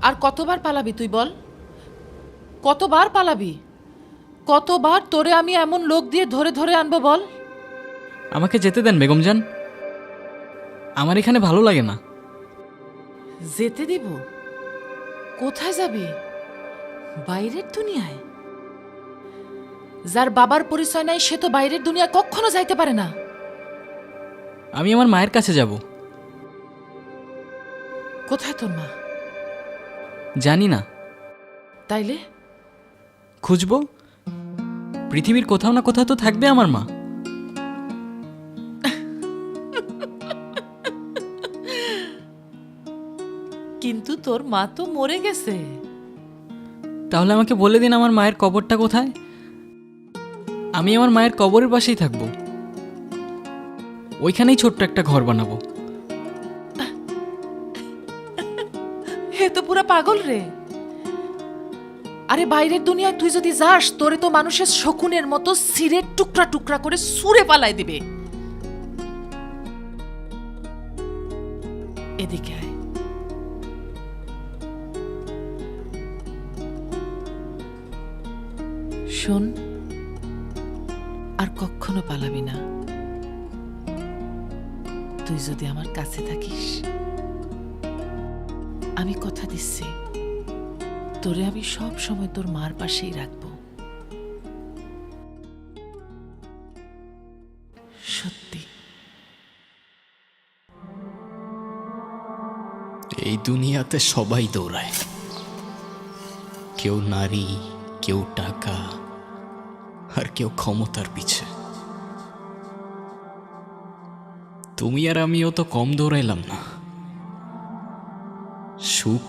আর কতবার পালাবি তুই বল? কতবার পালাবি? কতবার তোরে আমি এমন লোক দিয়ে ধরে ধরে আনবো বল? আমাকে যেতে দেন বেগম জান, আমার এখানে ভালো লাগে না। যেতে দিব? কোথায় যাবি? বাইরের দুনিয়ায়? যার বাবার পরিচয় নাই সে তো বাইরের দুনিয়া কখনো যাইতে পারে না। আমি আমার মায়ের কাছে যাব। কোথায় তোর মা? জানি না, তাইলে খুঁজবো। পৃথিবীর কোথাও না কোথাও তো থাকবে আমার মা। কিন্তু তোর মা তো মরে গেছে। তাহলে আমাকে বলে দিন আমার মায়ের কবরটা কোথায়, আমি আমার মায়ের কবরের পাশেই থাকবো, ওইখানেই ছোট্ট একটা ঘর বানাবো। হে তো পুরা পাগল রে। আরে বাইরের দুনিয়ায় তুই যদি যাস তোরে তো মানুষের শকুনের মতো ছিঁড়ে টুকরা টুকরা করে ছুঁড়ে পালাই দিবে। এদিকে আয়। শোন, আর কখনো পালাবি না। তুই যদি আমার কাছে থাকিস, আমি কথা দিচ্ছি তোরে আমি সব সময় তোর মার পাশেই রাখবো। সত্যি। এই দুনিয়াতে সবাই দৌড়ায়, কেউ নারী, কেউ টাকা, আর কেউ ক্ষমতার পিছে। তুমি আর আমিও তো কম দৌড়াইলাম না। সুখ